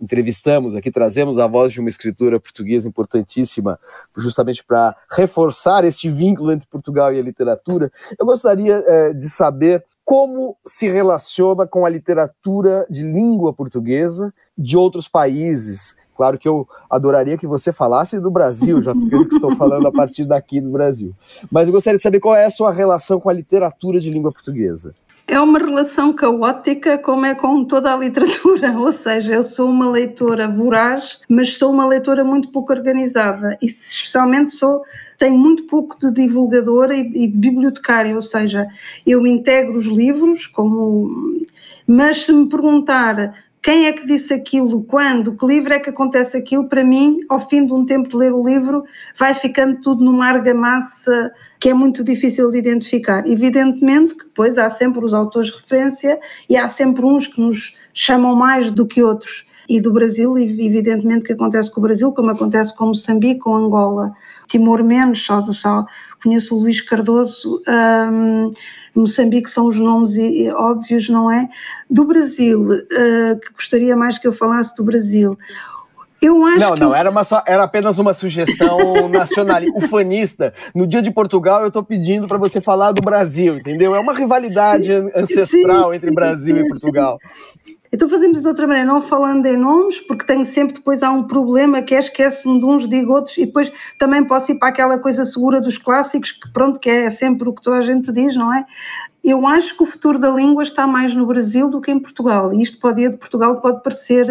entrevistamos aqui, trazemos a voz de uma escritora portuguesa importantíssima, justamente para reforçar este vínculo entre Portugal e a literatura. Eu gostaria de saber como se relaciona com a literatura de língua portuguesa de outros países. Claro que eu adoraria que você falasse do Brasil, já que estou falando a partir daqui do Brasil. Mas eu gostaria de saber qual é a sua relação com a literatura de língua portuguesa. É uma relação caótica, como é com toda a literatura, ou seja, eu sou uma leitora voraz, mas sou uma leitora muito pouco organizada, e especialmente tenho muito pouco de divulgadora e de bibliotecária, ou seja, eu integro os livros, mas se me perguntar quem é que disse aquilo, quando, que livro é que acontece aquilo, para mim, ao fim de um tempo de ler o livro, vai ficando tudo numa argamassa que é muito difícil de identificar. Evidentemente que depois há sempre os autores de referência e há sempre uns que nos chamam mais do que outros. E do Brasil, evidentemente que acontece com o Brasil, como acontece com Moçambique, com Angola. Timor menos, só conheço o Luís Cardoso. Moçambique são os nomes óbvios, não é? Do Brasil, que gostaria mais que eu falasse do Brasil. Eu acho era apenas uma sugestão nacionalista, ufanista. No Dia de Portugal eu estou pedindo para você falar do Brasil, entendeu? É uma rivalidade ancestral entre Brasil e Portugal. Então fazemos de outra maneira, não falando em nomes, porque tenho sempre, depois há um problema que é esquece-me de uns, digo outros, e depois também posso ir para aquela coisa segura dos clássicos, que pronto, que é sempre o que toda a gente diz, não é? Eu acho que o futuro da língua está mais no Brasil do que em Portugal, e isto para o Dia de Portugal pode parecer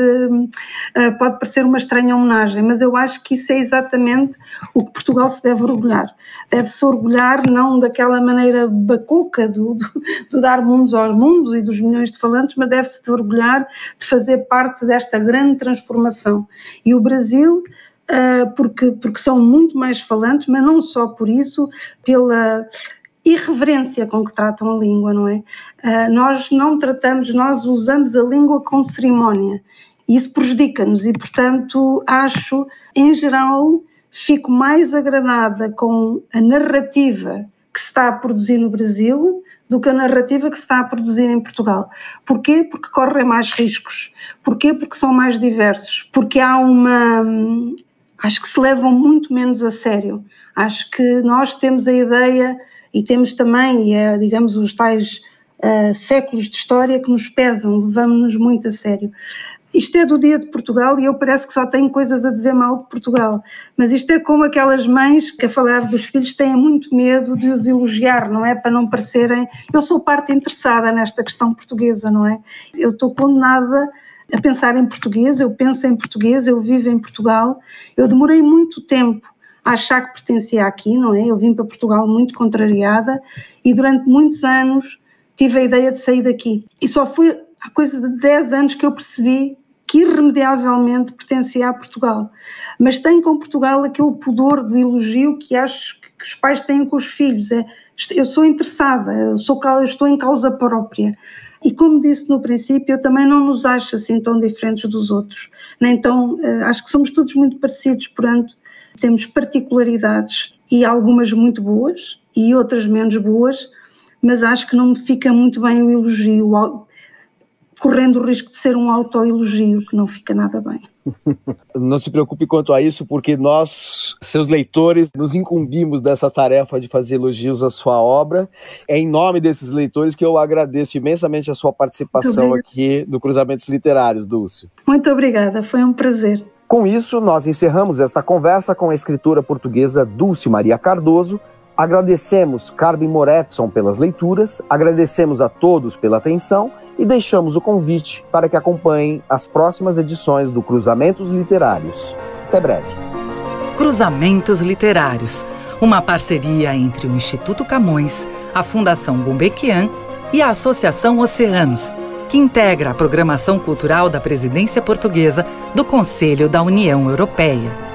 uma estranha homenagem, mas eu acho que isso é exatamente o que Portugal se deve orgulhar. Deve-se orgulhar não daquela maneira bacuca de dar mundos aos mundos e dos milhões de falantes, mas deve-se orgulhar de fazer parte desta grande transformação. E o Brasil, porque são muito mais falantes, mas não só por isso, pela irreverência com que tratam a língua, não é? Nós usamos a língua com cerimónia, e isso prejudica-nos, e portanto acho, em geral, fico mais agradada com a narrativa que se está a produzir no Brasil do que a narrativa que se está a produzir em Portugal. Porquê? Porque correm mais riscos. Porquê? Porque são mais diversos. Porque acho que se levam muito menos a sério. Acho que nós temos a ideia, e temos também, digamos, os tais séculos de história que nos pesam, levamos-nos muito a sério. Isto é do Dia de Portugal e eu parece que só tenho coisas a dizer mal de Portugal, mas isto é como aquelas mães que a falar dos filhos têm muito medo de os elogiar, não é? Para não parecerem... Eu sou parte interessada nesta questão portuguesa, não é? Eu estou condenada a pensar em português, eu penso em português, eu vivo em Portugal, eu demorei muito tempo a achar que pertencia aqui, não é? Eu vim para Portugal muito contrariada e durante muitos anos tive a ideia de sair daqui. E só foi há coisa de 10 anos que eu percebi que irremediavelmente pertencia a Portugal. Mas tenho com Portugal aquele pudor do elogio que acho que os pais têm com os filhos. Eu sou interessada, eu estou em causa própria. E como disse no princípio, eu também não nos acho assim tão diferentes dos outros. Nem tão, acho que somos todos muito parecidos, portanto, temos particularidades e algumas muito boas e outras menos boas, mas acho que não me fica muito bem o elogio, correndo o risco de ser um autoelogio, que não fica nada bem. Não se preocupe quanto a isso, porque nós, seus leitores, nos incumbimos dessa tarefa de fazer elogios à sua obra. É em nome desses leitores que eu agradeço imensamente a sua participação aqui no Cruzamentos Literários, Dulce. Muito obrigada, foi um prazer. Com isso, nós encerramos esta conversa com a escritora portuguesa Dulce Maria Cardoso. Agradecemos Carmen Moretson pelas leituras, agradecemos a todos pela atenção e deixamos o convite para que acompanhem as próximas edições do Cruzamentos Literários. Até breve. Cruzamentos Literários, uma parceria entre o Instituto Camões, a Fundação Gulbenkian e a Associação Oceanos, que integra a programação cultural da presidência portuguesa do Conselho da União Europeia.